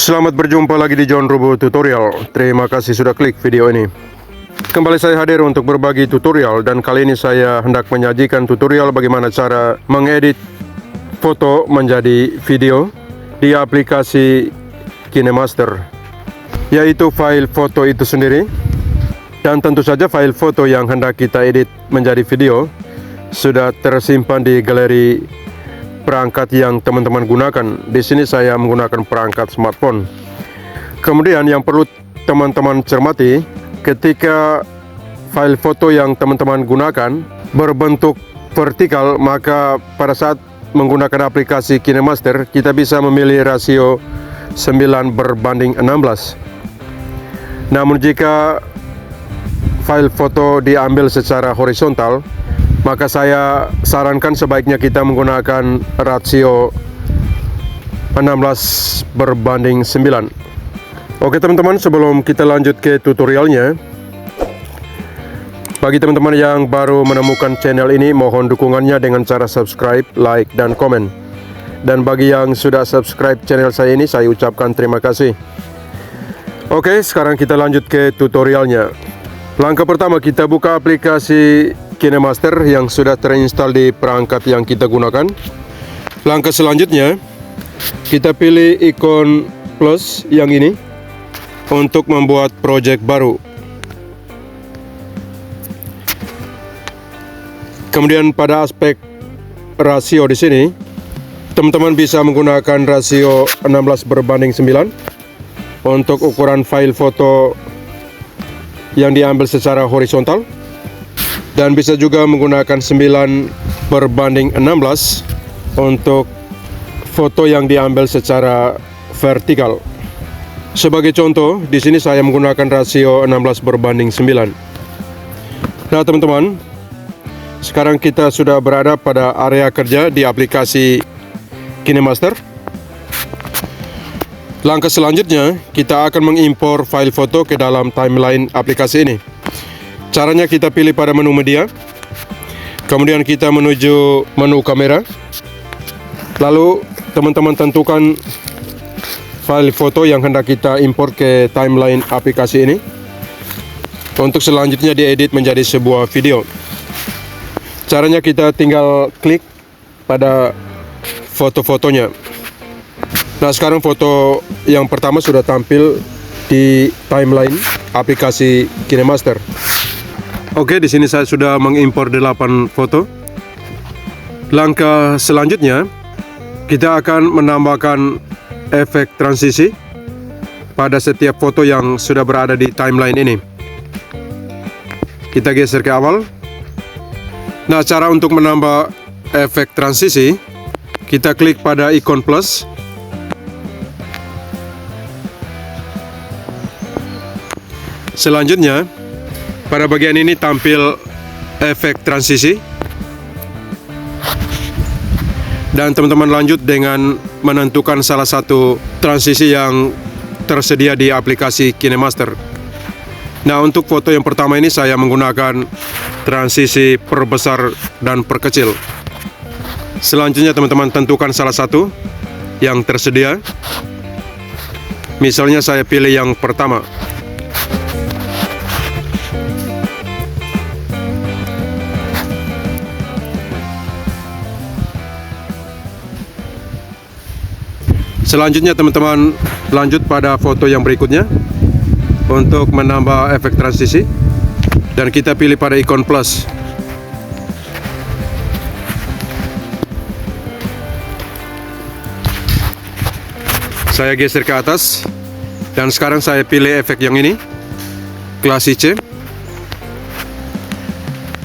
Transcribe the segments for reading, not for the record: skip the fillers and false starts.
Selamat berjumpa lagi di John Rubo Tutorial. Terima kasih sudah klik video ini. Kembali saya hadir untuk berbagi tutorial, dan kali ini saya hendak menyajikan tutorial bagaimana cara mengedit foto menjadi video di aplikasi KineMaster, yaitu file foto itu sendiri. Dan tentu saja file foto yang hendak kita edit menjadi video sudah tersimpan di galeri perangkat yang teman-teman gunakan. Di sini saya menggunakan perangkat smartphone. Kemudian yang perlu teman-teman cermati, ketika file foto yang teman-teman gunakan berbentuk vertikal, maka pada saat menggunakan aplikasi KineMaster kita bisa memilih rasio 9:16. Namun jika file foto diambil secara horizontal, maka saya sarankan sebaiknya kita menggunakan rasio 16:9. Oke teman-teman, sebelum kita lanjut ke tutorialnya, bagi teman-teman yang baru menemukan channel ini, mohon dukungannya dengan cara subscribe, like, dan komen. Dan bagi yang sudah subscribe channel saya ini, saya ucapkan terima kasih. Oke, sekarang kita lanjut ke tutorialnya. Langkah pertama, kita buka aplikasi KineMaster yang sudah terinstall di perangkat yang kita gunakan. Langkah selanjutnya, kita pilih ikon plus yang ini untuk membuat project baru. Kemudian pada aspek rasio di sini, teman-teman bisa menggunakan rasio 16:9 untuk ukuran file foto yang diambil secara horizontal. Dan bisa juga menggunakan 9:16 untuk foto yang diambil secara vertikal. Sebagai contoh, di sini saya menggunakan rasio 16:9. Nah teman-teman, sekarang kita sudah berada pada area kerja di aplikasi KineMaster. Langkah selanjutnya, kita akan mengimpor file foto ke dalam timeline aplikasi ini. Caranya, kita pilih pada menu media, kemudian kita menuju menu kamera, lalu teman-teman tentukan file foto yang hendak kita import ke timeline aplikasi ini untuk selanjutnya diedit menjadi sebuah video. Caranya, kita tinggal klik pada foto-fotonya. Nah, sekarang foto yang pertama sudah tampil di timeline aplikasi KineMaster. Oke, di sini saya sudah mengimpor 8 foto. Langkah selanjutnya, kita akan menambahkan efek transisi pada setiap foto yang sudah berada di timeline ini. Kita geser ke awal. Nah, cara untuk menambah efek transisi, kita klik pada ikon plus. Selanjutnya, pada bagian ini tampil efek transisi. Dan teman-teman lanjut dengan menentukan salah satu transisi yang tersedia di aplikasi KineMaster. Nah, untuk foto yang pertama ini saya menggunakan transisi perbesar dan perkecil. Selanjutnya teman-teman tentukan salah satu yang tersedia. Misalnya saya pilih yang pertama. Selanjutnya teman-teman lanjut pada foto yang berikutnya untuk menambah efek transisi, dan kita pilih pada ikon plus. Saya geser ke atas, dan sekarang saya pilih efek yang ini, klasi C.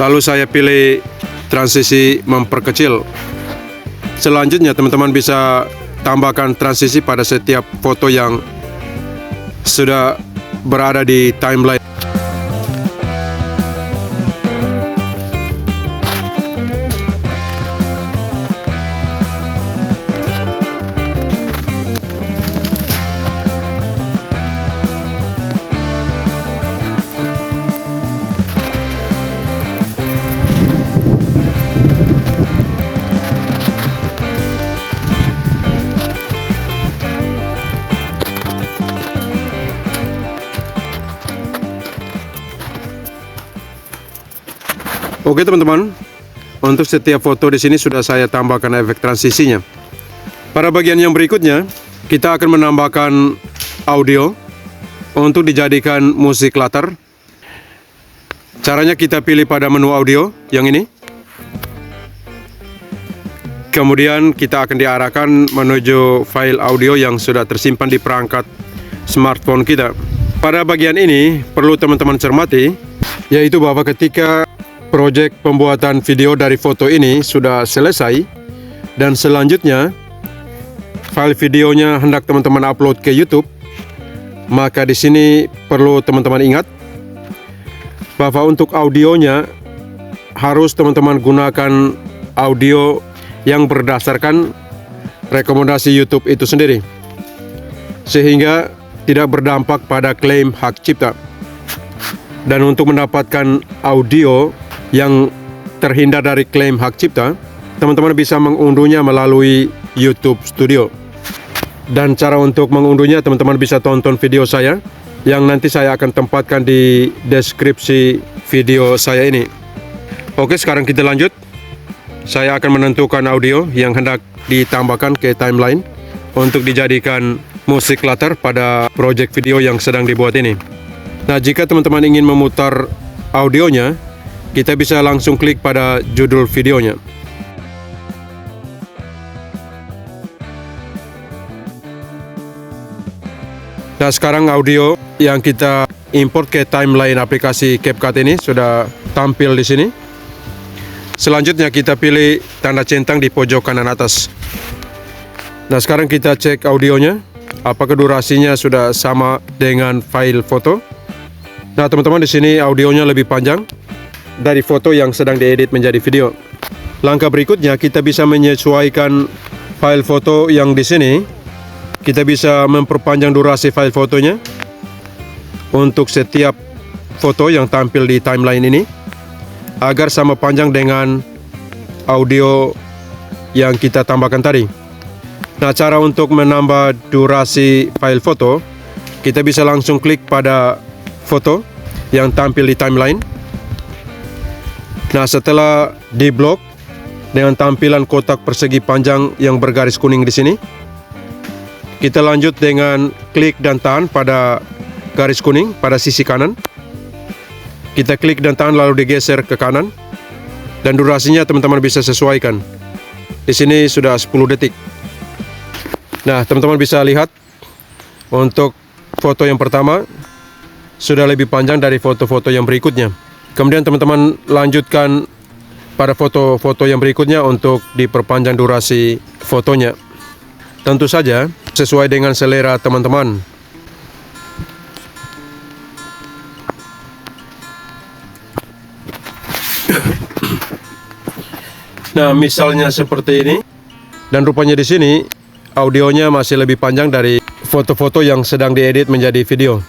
Lalu saya pilih transisi memperkecil. Selanjutnya teman-teman bisa tambahkan transisi pada setiap foto yang sudah berada di timeline. Oke teman-teman, untuk setiap foto di sini sudah saya tambahkan efek transisinya. Pada bagian yang berikutnya, kita akan menambahkan audio untuk dijadikan musik latar. Caranya kita pilih pada menu audio yang ini. Kemudian kita akan diarahkan menuju file audio yang sudah tersimpan di perangkat smartphone kita. Pada bagian ini perlu teman-teman cermati, yaitu bahwa ketika proyek pembuatan video dari foto ini sudah selesai dan selanjutnya file videonya hendak teman-teman upload ke YouTube, maka di sini perlu teman-teman ingat bahwa untuk audionya harus teman-teman gunakan audio yang berdasarkan rekomendasi YouTube itu sendiri, sehingga tidak berdampak pada klaim hak cipta. Dan untuk mendapatkan audio yang terhindar dari klaim hak cipta, teman-teman bisa mengunduhnya melalui YouTube Studio. Dan cara untuk mengunduhnya teman-teman bisa tonton video saya yang nanti saya akan tempatkan di deskripsi video saya ini. Oke, sekarang kita lanjut. Saya akan menentukan audio yang hendak ditambahkan ke timeline untuk dijadikan musik latar pada proyek video yang sedang dibuat ini. Nah, jika teman-teman ingin memutar audionya, kita bisa langsung klik pada judul videonya. Nah, sekarang audio yang kita import ke timeline aplikasi CapCut ini sudah tampil di sini. Selanjutnya kita pilih tanda centang di pojok kanan atas. Nah, sekarang kita cek audionya, apakah durasinya sudah sama dengan file foto. Nah, teman-teman, di sini audionya lebih panjang dari foto yang sedang diedit menjadi video. Langkah berikutnya kita bisa menyesuaikan file foto yang di sini. Kita bisa memperpanjang durasi file fotonya untuk setiap foto yang tampil di timeline ini agar sama panjang dengan audio yang kita tambahkan tadi. Nah, cara untuk menambah durasi file foto, kita bisa langsung klik pada foto yang tampil di timeline. Nah, setelah diblok dengan tampilan kotak persegi panjang yang bergaris kuning di sini, kita lanjut dengan klik dan tahan pada garis kuning pada sisi kanan. Kita klik dan tahan lalu digeser ke kanan, dan durasinya teman-teman bisa sesuaikan. Di sini sudah 10 detik. Nah, teman-teman bisa lihat untuk foto yang pertama sudah lebih panjang dari foto-foto yang berikutnya. Kemudian teman-teman lanjutkan pada foto-foto yang berikutnya untuk diperpanjang durasi fotonya. Tentu saja sesuai dengan selera teman-teman. Nah, misalnya seperti ini. Dan rupanya di sini audionya masih lebih panjang dari foto-foto yang sedang diedit menjadi video.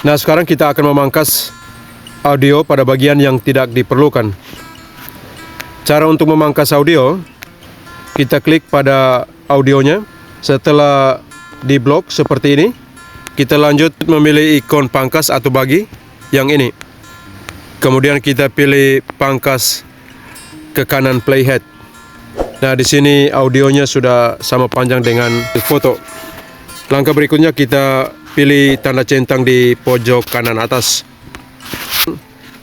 Nah, sekarang kita akan memangkas audio pada bagian yang tidak diperlukan. Cara untuk memangkas audio, kita klik pada audionya. Setelah diblok seperti ini, kita lanjut memilih ikon pangkas atau bagi yang ini. Kemudian kita pilih pangkas ke kanan playhead. Nah, di sini audionya sudah sama panjang dengan foto. Langkah berikutnya kita pilih tanda centang di pojok kanan atas.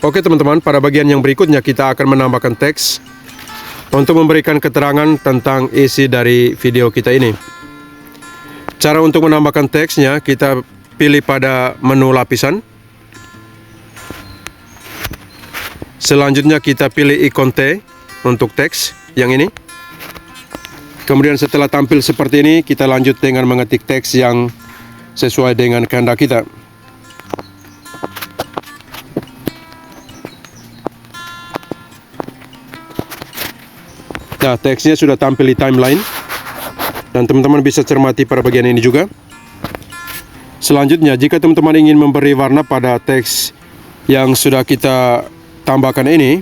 Oke teman-teman, pada bagian yang berikutnya kita akan menambahkan teks untuk memberikan keterangan tentang isi dari video kita ini. Cara untuk menambahkan teksnya, kita pilih pada menu lapisan. Selanjutnya kita pilih ikon T untuk teks yang ini. Kemudian setelah tampil seperti ini, kita lanjut dengan mengetik teks yang sesuai dengan kehendak kita. Nah, teksnya sudah tampil di timeline dan teman-teman bisa cermati pada bagian ini juga. Selanjutnya, jika teman-teman ingin memberi warna pada teks yang sudah kita tambahkan ini,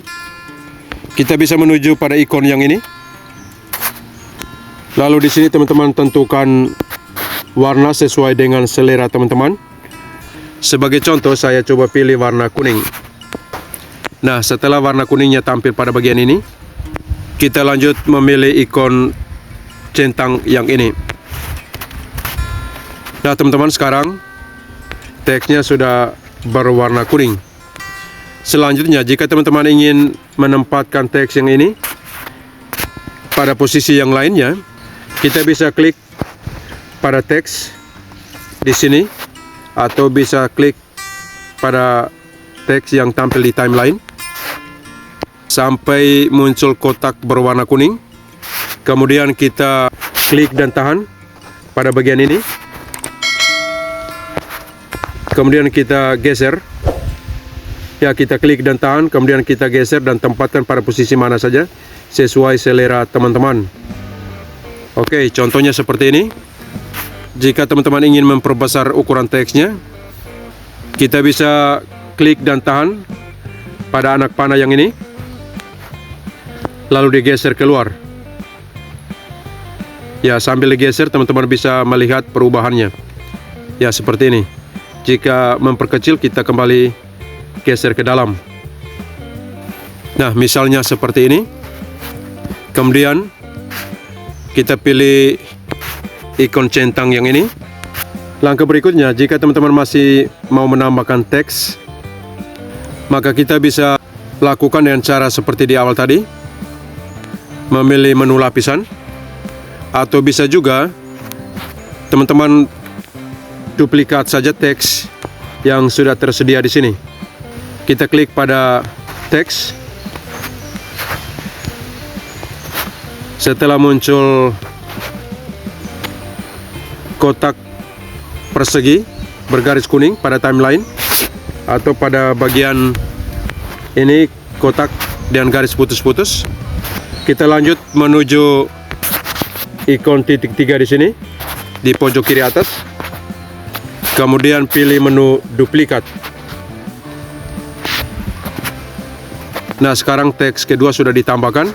kita bisa menuju pada ikon yang ini. Lalu di sini teman-teman tentukan warna sesuai dengan selera teman-teman. Sebagai contoh, saya coba pilih warna kuning. Nah, setelah warna kuningnya tampil pada bagian ini, kita lanjut memilih ikon centang yang ini. Nah, teman-teman, sekarang teksnya sudah berwarna kuning. Selanjutnya, jika teman-teman ingin menempatkan teks yang ini pada posisi yang lainnya, kita bisa klik pada teks di sini, atau bisa klik pada teks yang tampil di timeline sampai muncul kotak berwarna kuning. Kemudian kita klik dan tahan pada bagian ini. Kemudian kita geser. Ya, kita klik dan tahan, kemudian kita geser dan tempatkan pada posisi mana saja sesuai selera teman-teman. Oke, contohnya seperti ini. Jika teman-teman ingin memperbesar ukuran teksnya, kita bisa klik dan tahan pada anak panah yang ini, lalu digeser keluar. Ya, sambil digeser teman-teman bisa melihat perubahannya. Ya, seperti ini. Jika memperkecil, kita kembali geser ke dalam. Nah, misalnya seperti ini. Kemudian kita pilih ikon centang yang ini. Langkah berikutnya, jika teman-teman masih mau menambahkan teks, maka kita bisa lakukan dengan cara seperti di awal tadi, memilih menu lapisan, atau bisa juga teman-teman duplikat saja teks yang sudah tersedia di sini. Kita klik pada teks. Setelah muncul kotak persegi bergaris kuning pada timeline, atau pada bagian ini kotak dengan garis putus-putus, kita lanjut menuju ikon titik 3 di sini di pojok kiri atas. Kemudian pilih menu duplikat. Nah, sekarang teks kedua sudah ditambahkan,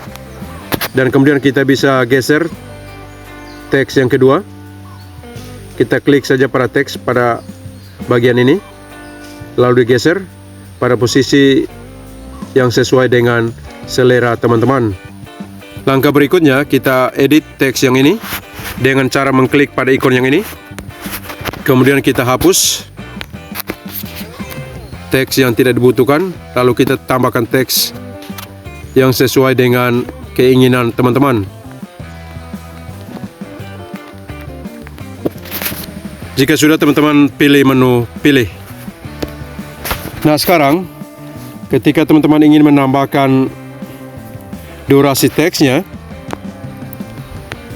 dan kemudian kita bisa geser teks yang kedua. Kita klik saja pada teks pada bagian ini, lalu digeser pada posisi yang sesuai dengan selera teman-teman. Langkah berikutnya, kita edit teks yang ini dengan cara mengklik pada ikon yang ini. Kemudian kita hapus teks yang tidak dibutuhkan, lalu kita tambahkan teks yang sesuai dengan keinginan teman-teman. Jika sudah, teman-teman pilih menu pilih. Nah, sekarang ketika teman-teman ingin menambahkan durasi teksnya,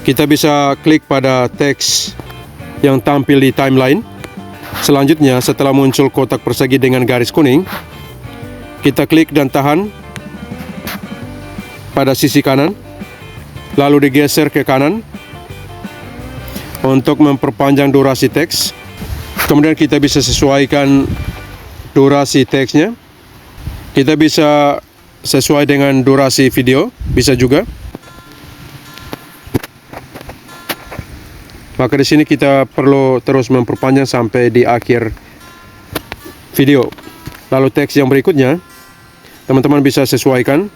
kita bisa klik pada teks yang tampil di timeline. Selanjutnya, setelah muncul kotak persegi dengan garis kuning, kita klik dan tahan pada sisi kanan, lalu digeser ke kanan untuk memperpanjang durasi teks. Kemudian kita bisa sesuaikan durasi teksnya. Kita bisa sesuai dengan durasi video, bisa juga. Maka di sini kita perlu terus memperpanjang sampai di akhir video. Lalu teks yang berikutnya, teman-teman bisa sesuaikan.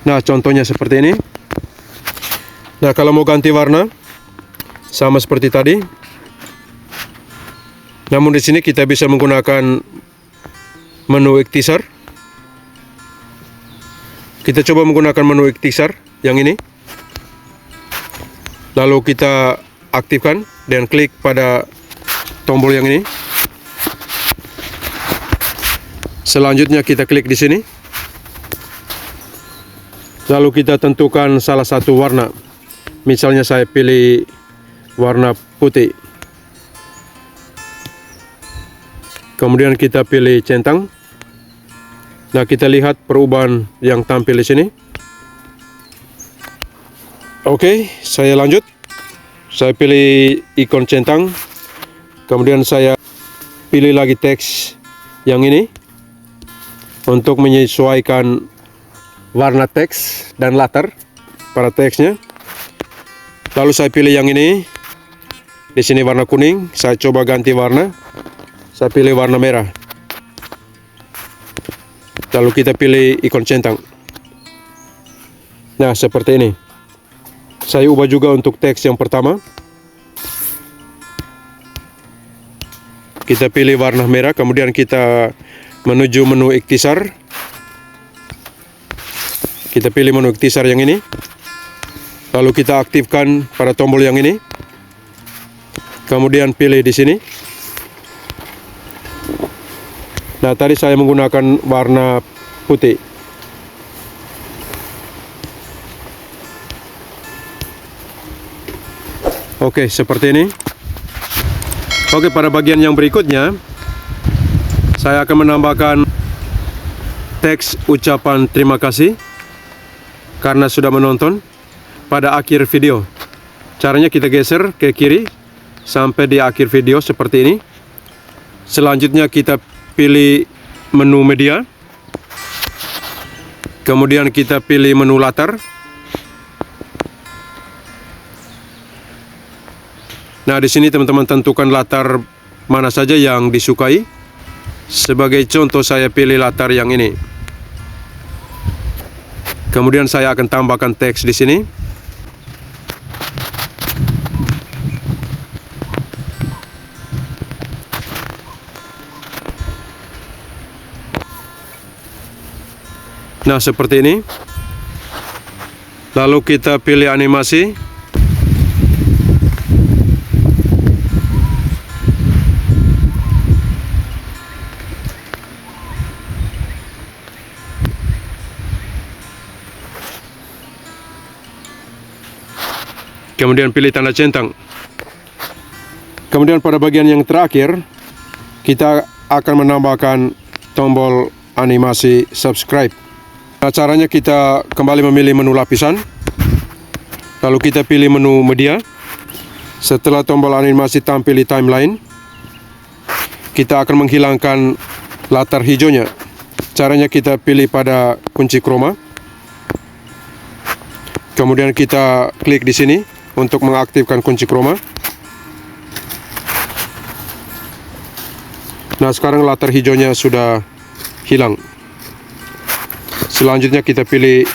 Nah, contohnya seperti ini. Nah, kalau mau ganti warna, sama seperti tadi. Namun di sini kita bisa menggunakan menu ikhtisar. Kita coba menggunakan menu ikhtisar yang ini. Lalu kita aktifkan dan klik pada tombol yang ini. Selanjutnya kita klik di sini. Lalu kita tentukan salah satu warna. Misalnya saya pilih warna putih. Kemudian kita pilih centang. Nah, kita lihat perubahan yang tampil di sini. Oke, saya lanjut. Saya pilih ikon centang. Kemudian saya pilih lagi teks yang ini untuk menyesuaikan warna teks dan latar pada teksnya. Lalu saya pilih yang ini. Di sini warna kuning. Saya coba ganti warna. Saya pilih warna merah. Lalu kita pilih ikon centang. Nah, seperti ini. Saya ubah juga untuk teks yang pertama. Kita pilih warna merah, kemudian kita menuju menu ikhtisar. Kita pilih menu ikhtisar yang ini. Lalu kita aktifkan pada tombol yang ini. Kemudian pilih di sini. Nah, tadi saya menggunakan warna putih. Oke, seperti ini. Oke, pada bagian yang berikutnya saya akan menambahkan teks ucapan terima kasih karena sudah menonton pada akhir video. Caranya kita geser ke kiri sampai di akhir video seperti ini. Selanjutnya kita pilih menu media. Kemudian kita pilih menu latar. Nah, di sini teman-teman tentukan latar mana saja yang disukai. Sebagai contoh saya pilih latar yang ini. Kemudian saya akan tambahkan teks di sini. Nah, seperti ini. Lalu kita pilih animasi. Kemudian pilih tanda centang. Kemudian pada bagian yang terakhir, kita akan menambahkan tombol animasi subscribe. Nah, caranya kita kembali memilih menu lapisan. Lalu kita pilih menu media. Setelah tombol animasi tampil di timeline, kita akan menghilangkan latar hijaunya. Caranya kita pilih pada kunci chroma. Kemudian kita klik di sini untuk mengaktifkan kunci chroma. Nah, sekarang latar hijaunya sudah hilang. Selanjutnya kita pilih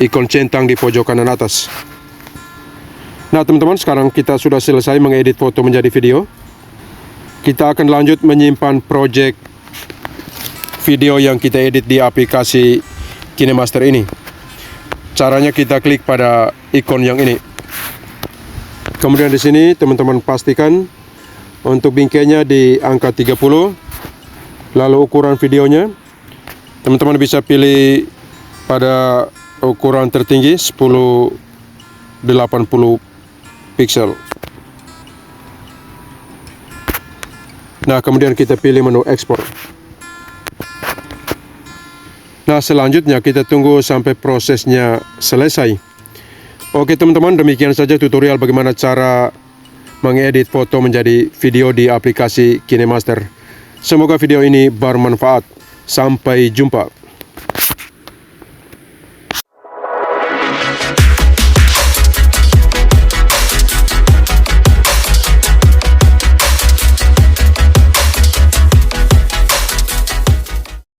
ikon centang di pojok kanan atas. Nah, teman-teman, sekarang kita sudah selesai mengedit foto menjadi video. Kita akan lanjut menyimpan project video yang kita edit di aplikasi KineMaster ini. Caranya kita klik pada ikon yang ini. Kemudian di sini teman-teman pastikan untuk bingkainya di angka 30. Lalu ukuran videonya teman-teman bisa pilih pada ukuran tertinggi 1080 pixel. Nah, kemudian kita pilih menu ekspor. Nah, selanjutnya kita tunggu sampai prosesnya selesai. Oke teman-teman, demikian saja tutorial bagaimana cara mengedit foto menjadi video di aplikasi KineMaster. Semoga video ini bermanfaat. Sampai jumpa.